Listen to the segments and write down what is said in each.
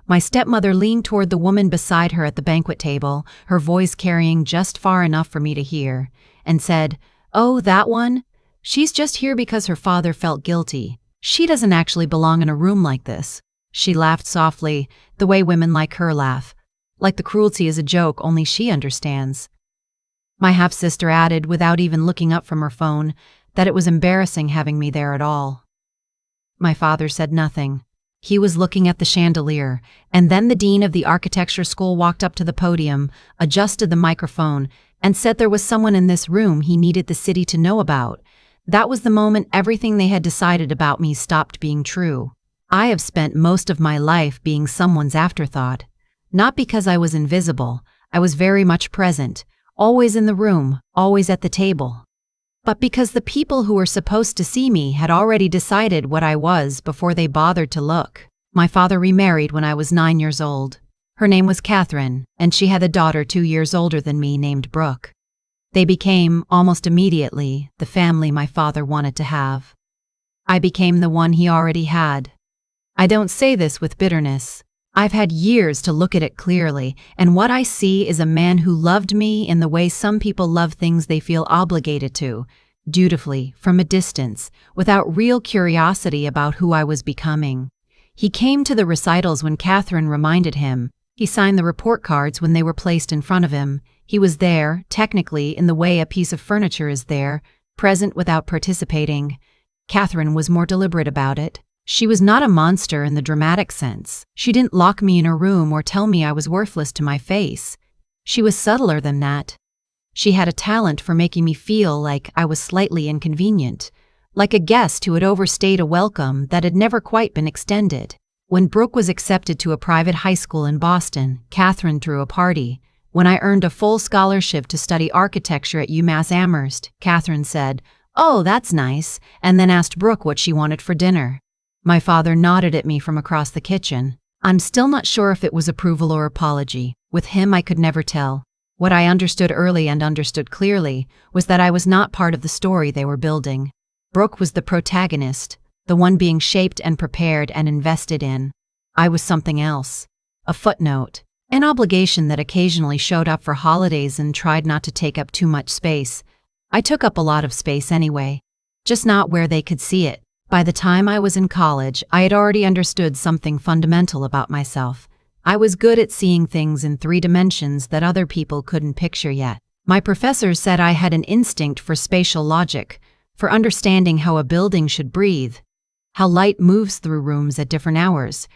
My stepmother leaned toward the woman beside her at the banquet table, her voice carrying just far enough for me to hear, and said, "Oh, that one? She's just here because her father felt guilty. She doesn't actually belong in a room like this." She laughed softly, the way women like her laugh. Like the cruelty is a joke only she understands. My half-sister added, without even looking up from her phone, that it was embarrassing having me there at all. My father said nothing. He was looking at the chandelier, and then the dean of the architecture school walked up to the podium, adjusted the microphone, and said there was someone in this room he needed the city to know about. That was the moment everything they had decided about me stopped being true. I have spent most of my life being someone's afterthought. Not because I was invisible, I was very much present, always in the room, always at the table. But because the people who were supposed to see me had already decided what I was before they bothered to look. My father remarried when I was 9 years old. Her name was Catherine, and she had a daughter 2 years older than me named Brooke. They became, almost immediately, the family my father wanted to have. I became the one he already had. I don't say this with bitterness. I've had years to look at it clearly, and what I see is a man who loved me in the way some people love things they feel obligated to, dutifully, from a distance, without real curiosity about who I was becoming. He came to the recitals when Catherine reminded him. He signed the report cards when they were placed in front of him. He was there, technically, in the way a piece of furniture is there, present without participating. Catherine was more deliberate about it. She was not a monster in the dramatic sense. She didn't lock me in a room or tell me I was worthless to my face. She was subtler than that. She had a talent for making me feel like I was slightly inconvenient, like a guest who had overstayed a welcome that had never quite been extended. When Brooke was accepted to a private high school in Boston, Catherine threw a party. When I earned a full scholarship to study architecture at UMass Amherst, Catherine said, "Oh, that's nice," and then asked Brooke what she wanted for dinner. My father nodded at me from across the kitchen. I'm still not sure if it was approval or apology. With him, I could never tell. What I understood early and understood clearly was that I was not part of the story they were building. Brooke was the protagonist, the one being shaped and prepared and invested in. I was something else. A footnote. An obligation that occasionally showed up for holidays and tried not to take up too much space. I took up a lot of space anyway, just not where they could see it. By the time I was in college, I had already understood something fundamental about myself. I was good at seeing things in 3 dimensions that other people couldn't picture yet. My professors said I had an instinct for spatial logic, for understanding how a building should breathe, how light moves through rooms at different hours.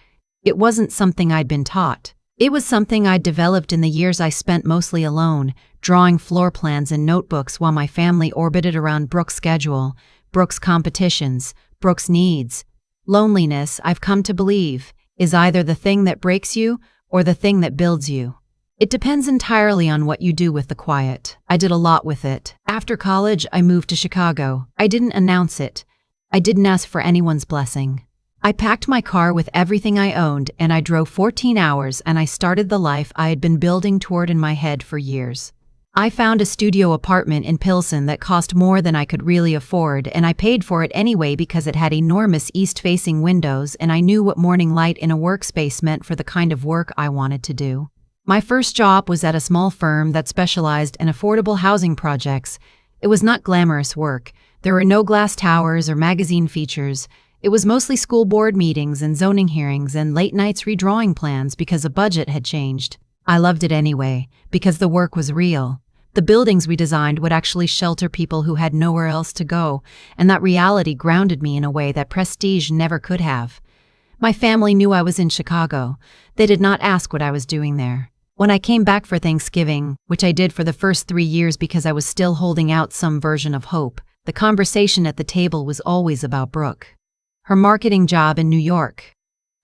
It wasn't something I'd been taught. It was something I'd developed in the years I spent mostly alone, drawing floor plans in notebooks while my family orbited around Brooke's schedule, Brooke's competitions, Brooke's needs. Loneliness, I've come to believe, is either the thing that breaks you or the thing that builds you. It depends entirely on what you do with the quiet. I did a lot with it. After college, I moved to Chicago. I didn't announce it. I didn't ask for anyone's blessing. I packed my car with everything I owned and I drove 14 hours and I started the life I had been building toward in my head for years. I found a studio apartment in Pilsen that cost more than I could really afford, and I paid for it anyway because it had enormous east-facing windows and I knew what morning light in a workspace meant for the kind of work I wanted to do. My first job was at a small firm that specialized in affordable housing projects. It was not glamorous work. There were no glass towers or magazine features. It was mostly school board meetings and zoning hearings and late nights redrawing plans because a budget had changed. I loved it anyway, because the work was real. The buildings we designed would actually shelter people who had nowhere else to go, and that reality grounded me in a way that prestige never could have. My family knew I was in Chicago. They did not ask what I was doing there. When I came back for Thanksgiving, which I did for the first 3 years because I was still holding out some version of hope, the conversation at the table was always about Brooke. Her marketing job in New York.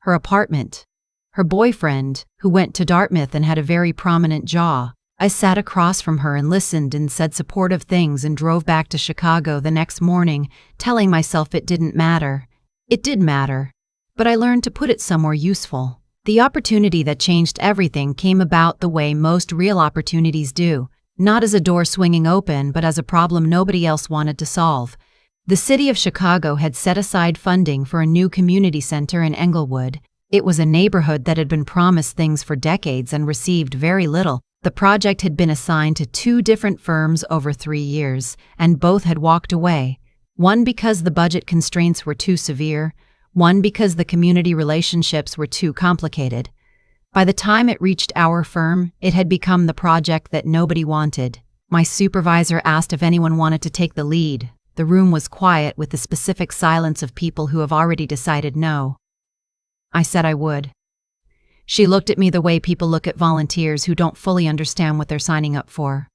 Her apartment. Her boyfriend, who went to Dartmouth and had a very prominent jaw. I sat across from her and listened and said supportive things and drove back to Chicago the next morning, telling myself it didn't matter. It did matter. But I learned to put it somewhere useful. The opportunity that changed everything came about the way most real opportunities do, not as a door swinging open but as a problem nobody else wanted to solve. The city of Chicago had set aside funding for a new community center in Englewood. It was a neighborhood that had been promised things for decades and received very little. The project had been assigned to 2 different firms over 3 years, and both had walked away. One because the budget constraints were too severe, one because the community relationships were too complicated. By the time it reached our firm, it had become the project that nobody wanted. My supervisor asked if anyone wanted to take the lead. The room was quiet with the specific silence of people who have already decided no. I said I would. She looked at me the way people look at volunteers who don't fully understand what they're signing up for.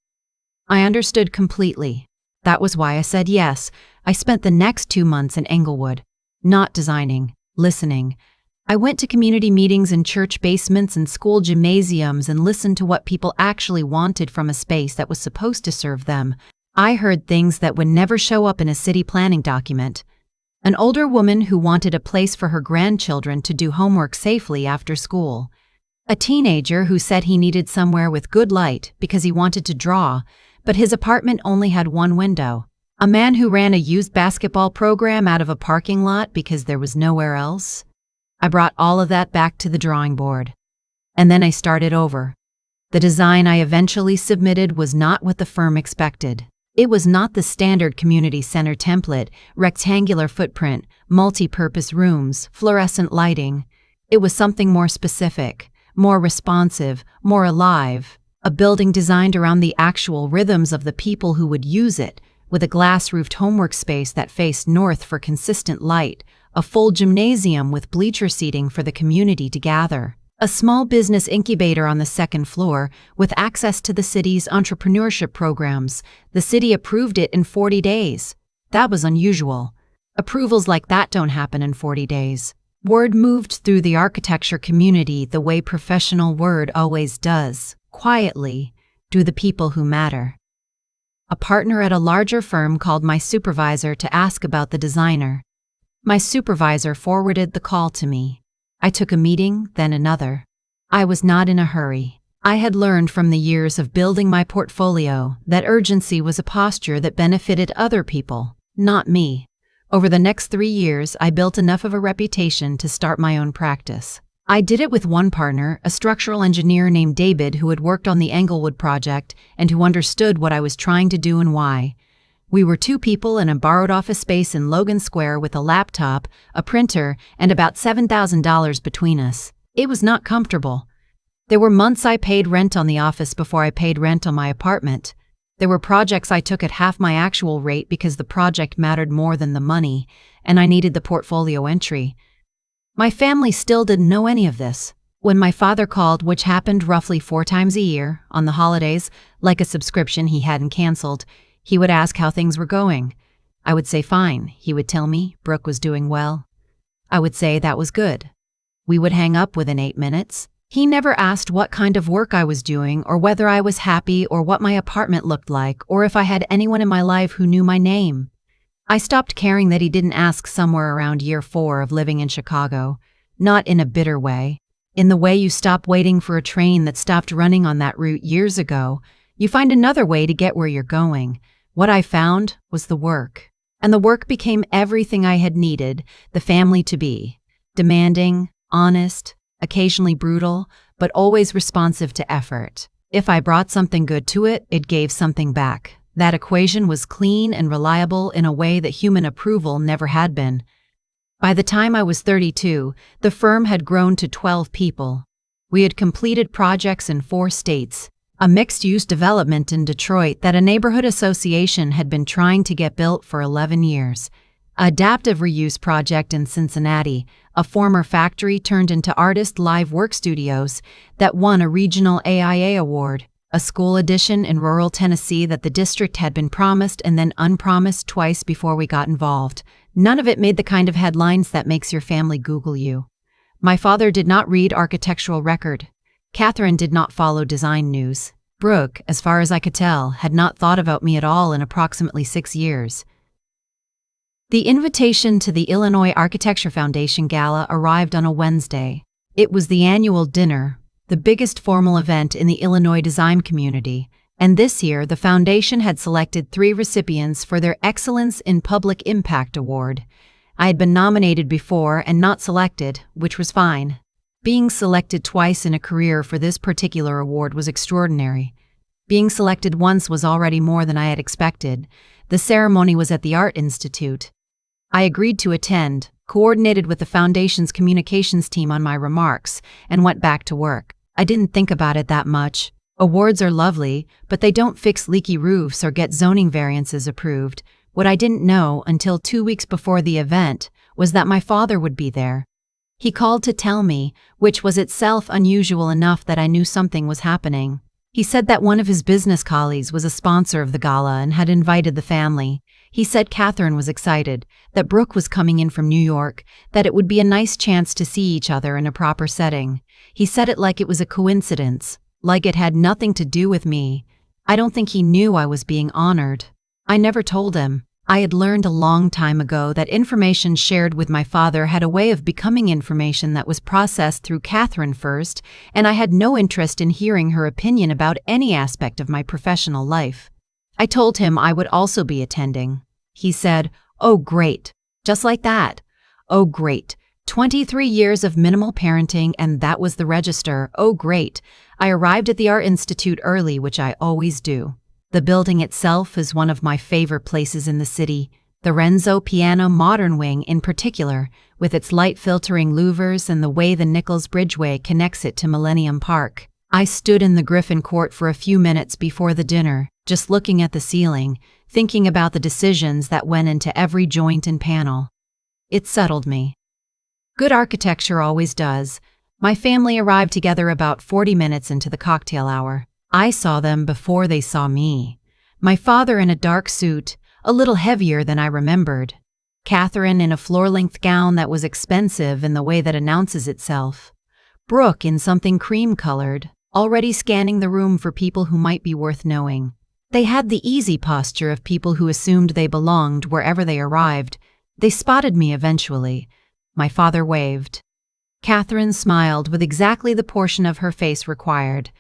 I understood completely. That was why I said yes. I spent the next 2 months in Englewood, not designing, listening. I went to community meetings in church basements and school gymnasiums and listened to what people actually wanted from a space that was supposed to serve them. I heard things that would never show up in a city planning document. An older woman who wanted a place for her grandchildren to do homework safely after school. A teenager who said he needed somewhere with good light because he wanted to draw, but his apartment only had one window. A man who ran a youth basketball program out of a parking lot because there was nowhere else. I brought all of that back to the drawing board. And then I started over. The design I eventually submitted was not what the firm expected. It was not the standard community center template, rectangular footprint, multi-purpose rooms, fluorescent lighting. It was something more specific, more responsive, more alive. A building designed around the actual rhythms of the people who would use it, with a glass-roofed homework space that faced north for consistent light, a full gymnasium with bleacher seating for the community to gather, a small business incubator on the 2nd floor with access to the city's entrepreneurship programs. The city approved it in 40 days. That was unusual. Approvals like that don't happen in 40 days. Word moved through the architecture community the way professional word always does, quietly, to the people who matter. A partner at a larger firm called my supervisor to ask about the designer. My supervisor forwarded the call to me. I took a meeting, then another. I was not in a hurry. I had learned from the years of building my portfolio that urgency was a posture that benefited other people, not me. Over the next 3 years, I built enough of a reputation to start my own practice. I did it with one partner, a structural engineer named David who had worked on the Englewood project and who understood what I was trying to do and why. We were 2 people in a borrowed office space in Logan Square with a laptop, a printer, and about $7,000 between us. It was not comfortable. There were months I paid rent on the office before I paid rent on my apartment. There were projects I took at half my actual rate because the project mattered more than the money, and I needed the portfolio entry. My family still didn't know any of this. When my father called, which happened roughly 4 times a year, on the holidays, like a subscription he hadn't canceled, he would ask how things were going. I would say fine. He would tell me Brooke was doing well. I would say that was good. We would hang up within 8 minutes. He never asked what kind of work I was doing or whether I was happy or what my apartment looked like or if I had anyone in my life who knew my name. I stopped caring that he didn't ask somewhere around year 4 of living in Chicago, not in a bitter way. In the way you stop waiting for a train that stopped running on that route years ago, you find another way to get where you're going. What I found was the work. And the work became everything I had needed the family to be. Demanding, honest, occasionally brutal, but always responsive to effort. If I brought something good to it, it gave something back. That equation was clean and reliable in a way that human approval never had been. By the time I was 32, the firm had grown to 12 people. We had completed projects in 4 states, a mixed-use development in Detroit that a neighborhood association had been trying to get built for 11 years, an adaptive reuse project in Cincinnati, a former factory turned into artist live work studios that won a regional AIA award, a school addition in rural Tennessee that the district had been promised and then unpromised twice before we got involved. None of it made the kind of headlines that makes your family Google you. My father did not read architectural record. Catherine did not follow design news. Brooke, as far as I could tell, had not thought about me at all in approximately 6 years. The invitation to the Illinois Architecture Foundation Gala arrived on a Wednesday. It was the annual dinner, the biggest formal event in the Illinois design community, and this year the foundation had selected 3 recipients for their Excellence in Public Impact Award. I had been nominated before and not selected, which was fine. Being selected twice in a career for this particular award was extraordinary. Being selected once was already more than I had expected. The ceremony was at the Art Institute. I agreed to attend, coordinated with the Foundation's communications team on my remarks, and went back to work. I didn't think about it that much. Awards are lovely, but they don't fix leaky roofs or get zoning variances approved. What I didn't know until 2 weeks before the event was that my father would be there. He called to tell me, which was itself unusual enough that I knew something was happening. He said that one of his business colleagues was a sponsor of the gala and had invited the family. He said Catherine was excited, that Brooke was coming in from New York, that it would be a nice chance to see each other in a proper setting. He said it like it was a coincidence, like it had nothing to do with me. I don't think he knew I was being honored. I never told him. I had learned a long time ago that information shared with my father had a way of becoming information that was processed through Catherine first, and I had no interest in hearing her opinion about any aspect of my professional life. I told him I would also be attending. He said, "Oh, great." Just like that. "Oh, great. 23 years of minimal parenting, and that was the register. Oh, great." I arrived at the Art Institute early, which I always do. The building itself is one of my favorite places in the city, the Renzo Piano Modern Wing in particular, with its light-filtering louvers and the way the Nichols Bridgeway connects it to Millennium Park. I stood in the Griffin Court for a few minutes before the dinner, just looking at the ceiling, thinking about the decisions that went into every joint and panel. It settled me. Good architecture always does. My family arrived together about 40 minutes into the cocktail hour. I saw them before they saw me. My father in a dark suit, a little heavier than I remembered. Catherine in a floor-length gown that was expensive in the way that announces itself. Brooke in something cream-colored, already scanning the room for people who might be worth knowing. They had the easy posture of people who assumed they belonged wherever they arrived. They spotted me eventually. My father waved. Catherine smiled with exactly the portion of her face required.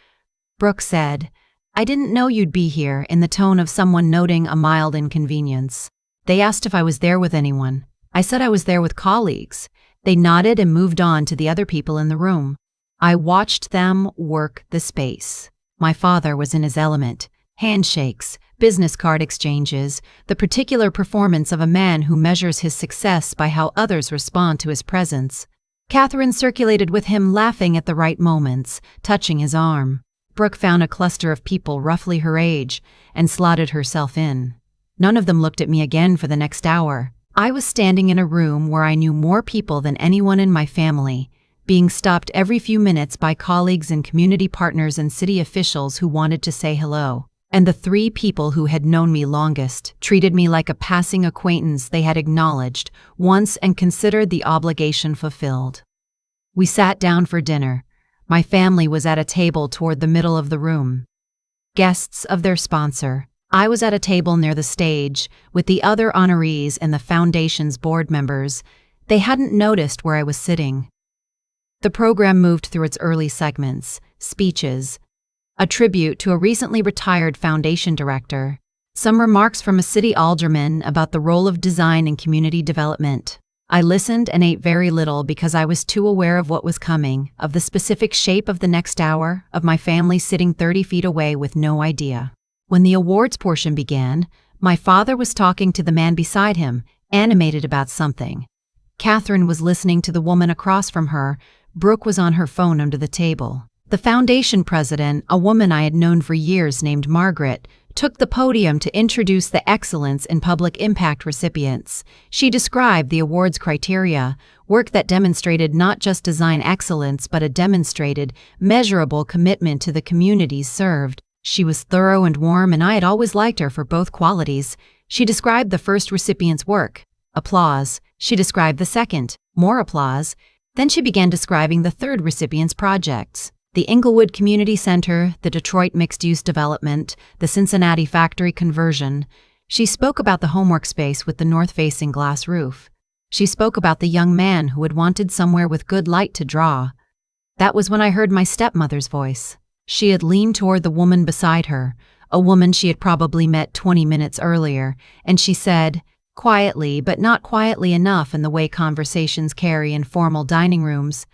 Brooke said, "I didn't know you'd be here," in the tone of someone noting a mild inconvenience. They asked if I was there with anyone. I said I was there with colleagues. They nodded and moved on to the other people in the room. I watched them work the space. My father was in his element. Handshakes, business card exchanges, the particular performance of a man who measures his success by how others respond to his presence. Catherine circulated with him, laughing at the right moments, touching his arm. Brooke found a cluster of people roughly her age and slotted herself in. None of them looked at me again for the next hour. I was standing in a room where I knew more people than anyone in my family, being stopped every few minutes by colleagues and community partners and city officials who wanted to say hello. And the 3 people who had known me longest treated me like a passing acquaintance they had acknowledged once and considered the obligation fulfilled. We sat down for dinner. My family was at a table toward the middle of the room. Guests of their sponsor. I was at a table near the stage with the other honorees and the Foundation's board members. They hadn't noticed where I was sitting. The program moved through its early segments, speeches, a tribute to a recently retired Foundation director, some remarks from a city alderman about the role of design in community development. I listened and ate very little because I was too aware of what was coming, of the specific shape of the next hour, of my family sitting 30 feet away with no idea. When the awards portion began, my father was talking to the man beside him, animated about something. Catherine was listening to the woman across from her. Brooke was on her phone under the table. The Foundation president, a woman I had known for years named Margaret, took the podium to introduce the Excellence in Public Impact recipients. She described the awards criteria, work that demonstrated not just design excellence but a demonstrated, measurable commitment to the communities served. She was thorough and warm, and I had always liked her for both qualities. She described the first recipient's work. Applause. She described the second. More applause. Then she began describing the third recipient's projects. The Inglewood Community Center, the Detroit Mixed-Use Development, the Cincinnati Factory Conversion. She spoke about the homework space with the north-facing glass roof. She spoke about the young man who had wanted somewhere with good light to draw. That was when I heard my stepmother's voice. She had leaned toward the woman beside her, a woman she had probably met 20 minutes earlier, and she said, quietly but not quietly enough in the way conversations carry in formal dining rooms,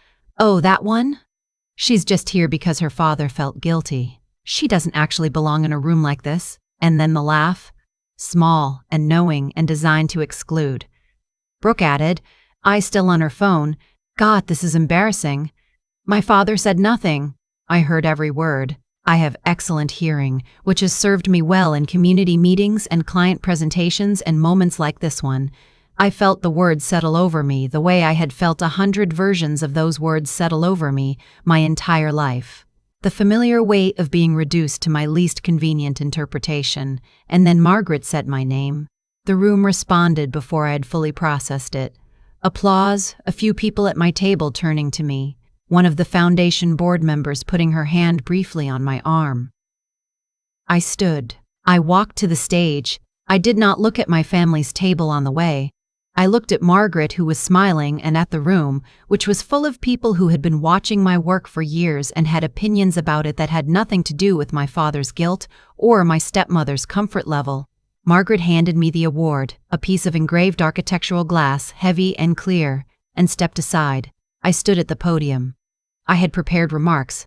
Oh, that one? She's just here because her father felt guilty. She doesn't actually belong in a room like this. And then the laugh. Small and knowing and designed to exclude. Brooke added, eyes still on her phone, God, this is embarrassing. My father said nothing. I heard every word. I have excellent hearing, which has served me well in community meetings and client presentations and moments like this one. I felt the words settle over me the way I had felt 100 versions of those words settle over me my entire life. The familiar weight of being reduced to my least convenient interpretation, and then Margaret said my name. The room responded before I had fully processed it. Applause, a few people at my table turning to me, one of the foundation board members putting her hand briefly on my arm. I stood. I walked to the stage. I did not look at my family's table on the way. I looked at Margaret, who was smiling, and at the room, which was full of people who had been watching my work for years and had opinions about it that had nothing to do with my father's guilt or my stepmother's comfort level. Margaret handed me the award, a piece of engraved architectural glass, heavy and clear, and stepped aside. I stood at the podium. I had prepared remarks.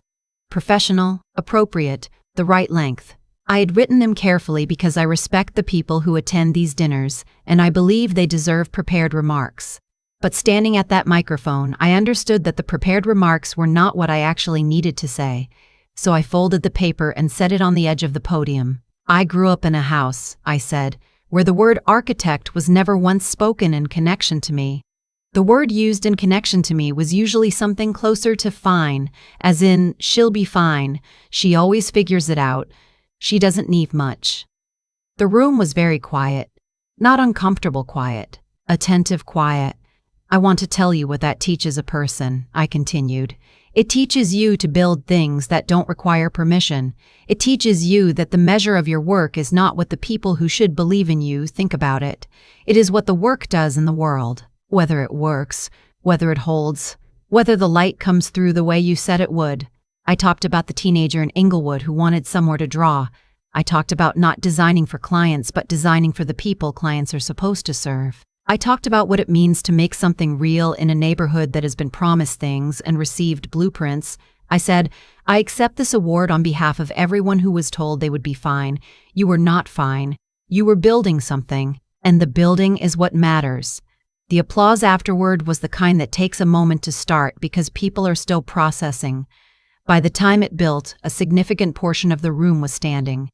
Professional, appropriate, the right length. I had written them carefully because I respect the people who attend these dinners, and I believe they deserve prepared remarks. But standing at that microphone, I understood that the prepared remarks were not what I actually needed to say. So I folded the paper and set it on the edge of the podium. I grew up in a house, I said, where the word architect was never once spoken in connection to me. The word used in connection to me was usually something closer to fine, as in, she'll be fine, she always figures it out, she doesn't need much. The room was very quiet, not uncomfortable quiet, attentive quiet. I want to tell you what that teaches a person, I continued. It teaches you to build things that don't require permission. It teaches you that the measure of your work is not what the people who should believe in you think about it. It is what the work does in the world. Whether it works, whether it holds, whether the light comes through the way you said it would. I talked about the teenager in Inglewood who wanted somewhere to draw. I talked about not designing for clients but designing for the people clients are supposed to serve. I talked about what it means to make something real in a neighborhood that has been promised things and received blueprints. I said, I accept this award on behalf of everyone who was told they would be fine. You were not fine. You were building something, and the building is what matters. The applause afterward was the kind that takes a moment to start because people are still processing. By the time it built, a significant portion of the room was standing.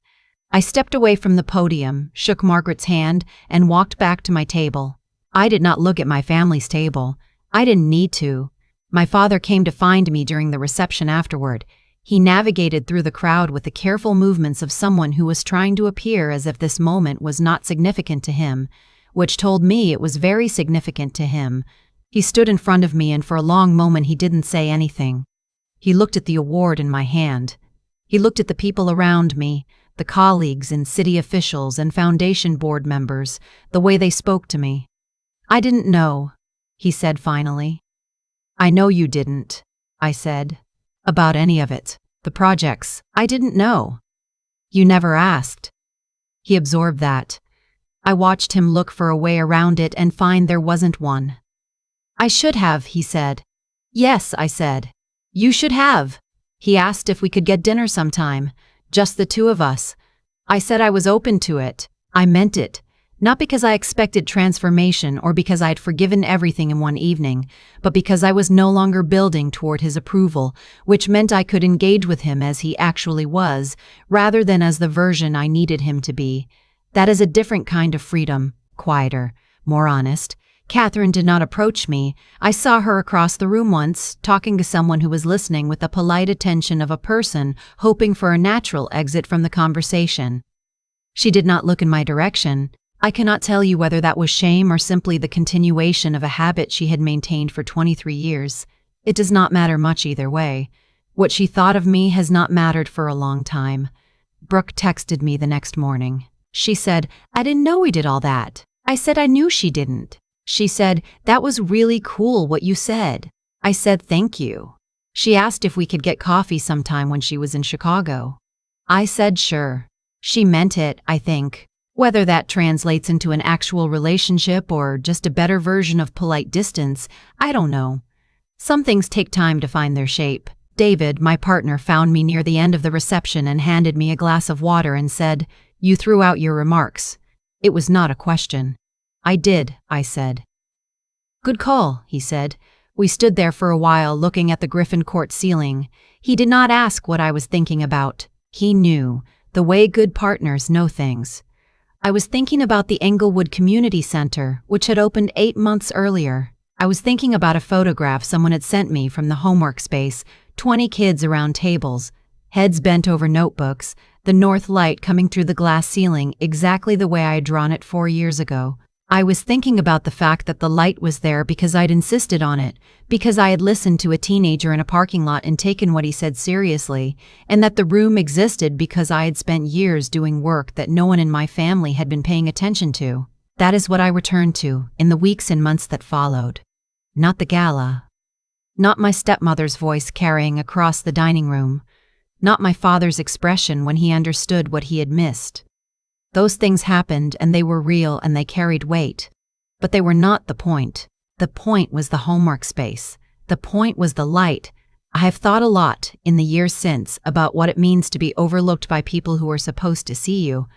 I stepped away from the podium, shook Margaret's hand, and walked back to my table. I did not look at my family's table. I didn't need to. My father came to find me during the reception afterward. He navigated through the crowd with the careful movements of someone who was trying to appear as if this moment was not significant to him, which told me it was very significant to him. He stood in front of me and for a long moment he didn't say anything. He looked at the award in my hand. He looked at the people around me, the colleagues and city officials and foundation board members, the way they spoke to me. I didn't know, he said finally. I know you didn't, I said. About any of it. The projects. I didn't know. You never asked. He absorbed that. I watched him look for a way around it and find there wasn't one. I should have, he said. Yes, I said. You should have. He asked if we could get dinner sometime, just the two of us. I said I was open to it. I meant it. Not because I expected transformation or because I'd forgiven everything in one evening, but because I was no longer building toward his approval, which meant I could engage with him as he actually was, rather than as the version I needed him to be. That is a different kind of freedom, quieter, more honest. Catherine did not approach me. I saw her across the room once, talking to someone who was listening with the polite attention of a person hoping for a natural exit from the conversation. She did not look in my direction. I cannot tell you whether that was shame or simply the continuation of a habit she had maintained for 23 years. It does not matter much either way. What she thought of me has not mattered for a long time. Brooke texted me the next morning. She said, I didn't know we did all that. I said I knew she didn't. She said, that was really cool what you said. I said thank you. She asked if we could get coffee sometime when she was in Chicago. I said sure. She meant it, I think. Whether that translates into an actual relationship or just a better version of polite distance, I don't know. Some things take time to find their shape. David, my partner, found me near the end of the reception and handed me a glass of water and said, "You threw out your remarks." It was not a question. "I did," I said. "Good call," he said. We stood there for a while looking at the Griffin Court ceiling. He did not ask what I was thinking about. He knew, the way good partners know things. I was thinking about the Englewood Community Center, which had opened 8 months earlier. I was thinking about a photograph someone had sent me from the homework space, 20 kids around tables, heads bent over notebooks, the north light coming through the glass ceiling exactly the way I had drawn it 4 years ago. I was thinking about the fact that the light was there because I'd insisted on it, because I had listened to a teenager in a parking lot and taken what he said seriously, and that the room existed because I had spent years doing work that no one in my family had been paying attention to. That is what I returned to in the weeks and months that followed. Not the gala. Not my stepmother's voice carrying across the dining room. Not my father's expression when he understood what he had missed. Those things happened and they were real and they carried weight. But they were not the point. The point was the homework space. The point was the light. I have thought a lot in the years since about what it means to be overlooked by people who are supposed to see you.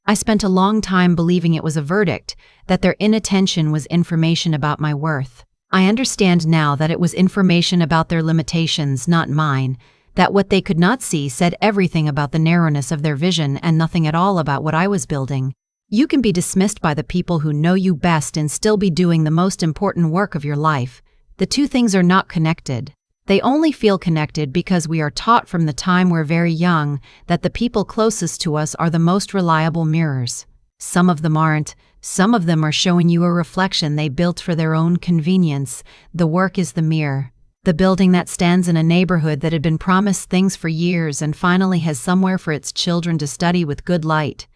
I spent a long time believing it was a verdict, that their inattention was information about my worth. I understand now that it was information about their limitations, not mine. That what they could not see said everything about the narrowness of their vision and nothing at all about what I was building. You can be dismissed by the people who know you best and still be doing the most important work of your life. The two things are not connected. They only feel connected because we are taught from the time we're very young that the people closest to us are the most reliable mirrors. Some of them aren't. Some of them are showing you a reflection they built for their own convenience. The work is the mirror. The building that stands in a neighborhood that had been promised things for years and finally has somewhere for its children to study with good light.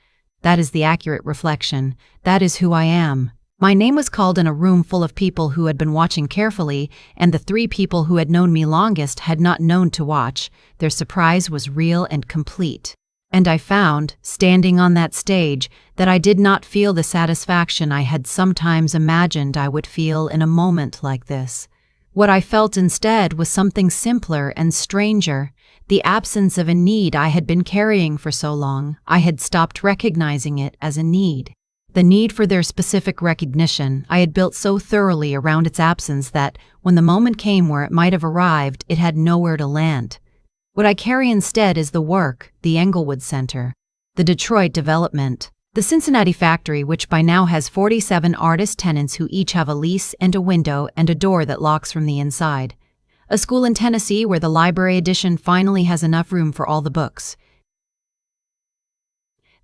That is the accurate reflection. That is who I am. My name was called in a room full of people who had been watching carefully, and the 3 people who had known me longest had not known to watch. Their surprise was real and complete. And I found, standing on that stage, that I did not feel the satisfaction I had sometimes imagined I would feel in a moment like this. What I felt instead was something simpler and stranger, the absence of a need I had been carrying for so long. I had stopped recognizing it as a need. The need for their specific recognition I had built so thoroughly around its absence that, when the moment came where it might have arrived, it had nowhere to land. What I carry instead is the work, the Englewood Center, the Detroit development, the Cincinnati factory, which by now has 47 artist tenants who each have a lease and a window and a door that locks from the inside. A school in Tennessee where the library edition finally has enough room for all the books.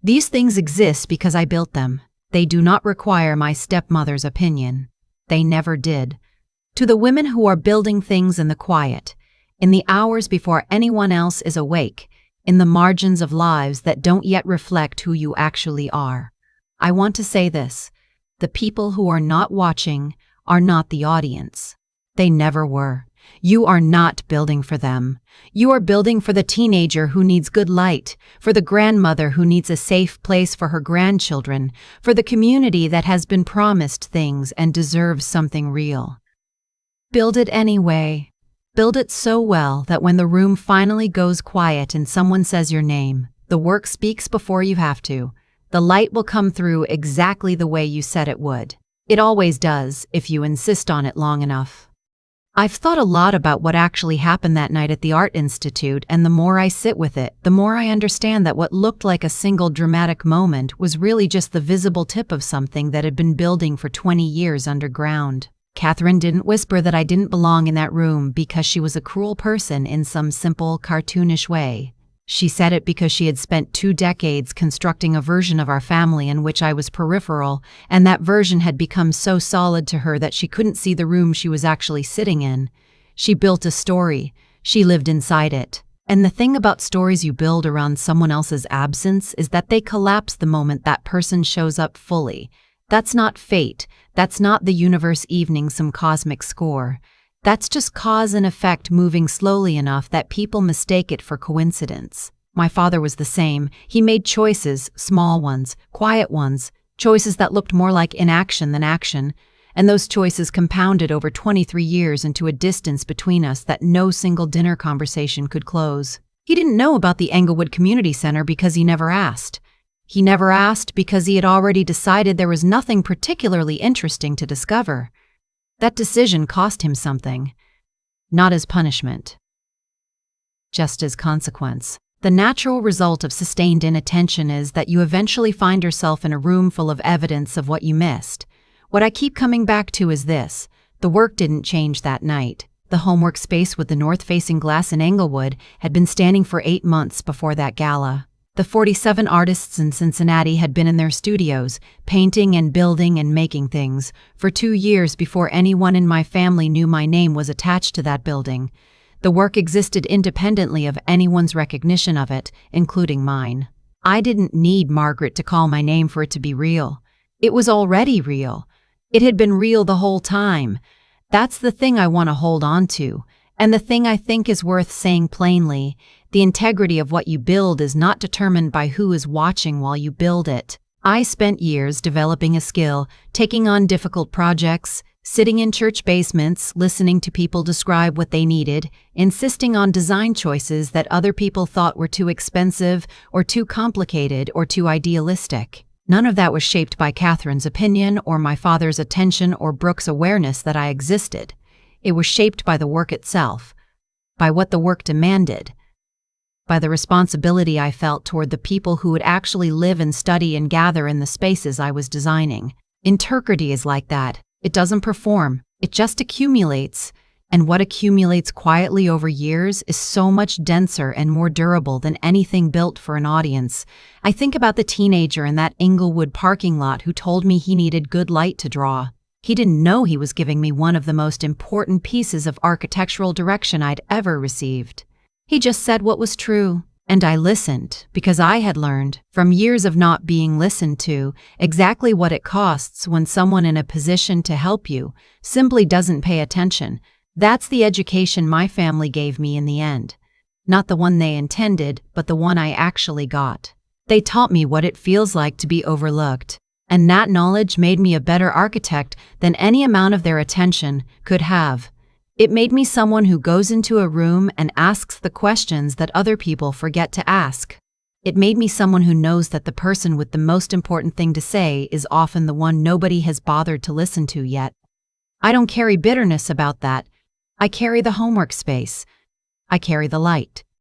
These things exist because I built them. They do not require my stepmother's opinion. They never did. To the women who are building things in the quiet, in the hours before anyone else is awake, in the margins of lives that don't yet reflect who you actually are, I want to say this: the people who are not watching are not the audience. They never were. You are not building for them. You are building for the teenager who needs good light, for the grandmother who needs a safe place for her grandchildren, for the community that has been promised things and deserves something real. Build it anyway. Build it so well that when the room finally goes quiet and someone says your name, the work speaks before you have to. The light will come through exactly the way you said it would. It always does, if you insist on it long enough. I've thought a lot about what actually happened that night at the Art Institute, and the more I sit with it, the more I understand that what looked like a single dramatic moment was really just the visible tip of something that had been building for 20 years underground. Catherine didn't whisper that I didn't belong in that room because she was a cruel person in some simple, cartoonish way. She said it because she had spent 2 decades constructing a version of our family in which I was peripheral, and that version had become so solid to her that she couldn't see the room she was actually sitting in. She built a story. She lived inside it. And the thing about stories you build around someone else's absence is that they collapse the moment that person shows up fully. That's not fate. That's not the universe evening some cosmic score. That's just cause and effect moving slowly enough that people mistake it for coincidence. My father was the same. He made choices, small ones, quiet ones, choices that looked more like inaction than action. and those choices compounded over 23 years into a distance between us that no single dinner conversation could close. He didn't know about the Englewood Community Center because he never asked. He never asked because he had already decided there was nothing particularly interesting to discover. That decision cost him something. Not as punishment, just as consequence. The natural result of sustained inattention is that you eventually find yourself in a room full of evidence of what you missed. What I keep coming back to is this: the work didn't change that night. The homework space with the north-facing glass in Englewood had been standing for 8 months before that gala. The 47 artists in Cincinnati had been in their studios, painting and building and making things, for 2 years before anyone in my family knew my name was attached to that building. The work existed independently of anyone's recognition of it, including mine. I didn't need Margaret to call my name for it to be real. It was already real. It had been real the whole time. That's the thing I want to hold on to, and the thing I think is worth saying plainly. The integrity of what you build is not determined by who is watching while you build it. I spent years developing a skill, taking on difficult projects, sitting in church basements, listening to people describe what they needed, insisting on design choices that other people thought were too expensive or too complicated or too idealistic. None of that was shaped by Catherine's opinion or my father's attention or Brooke's awareness that I existed. It was shaped by the work itself, by what the work demanded, by the responsibility I felt toward the people who would actually live and study and gather in the spaces I was designing. Integrity is like that. It doesn't perform, it just accumulates, and what accumulates quietly over years is so much denser and more durable than anything built for an audience. I think about the teenager in that Englewood parking lot who told me he needed good light to draw. He didn't know he was giving me one of the most important pieces of architectural direction I'd ever received. He just said what was true. And I listened, because I had learned, from years of not being listened to, exactly what it costs when someone in a position to help you simply doesn't pay attention. That's the education my family gave me in the end. Not the one they intended, but the one I actually got. They taught me what it feels like to be overlooked, and that knowledge made me a better architect than any amount of their attention could have. It made me someone who goes into a room and asks the questions that other people forget to ask. It made me someone who knows that the person with the most important thing to say is often the one nobody has bothered to listen to yet. I don't carry bitterness about that. I carry the homework space. I carry the light.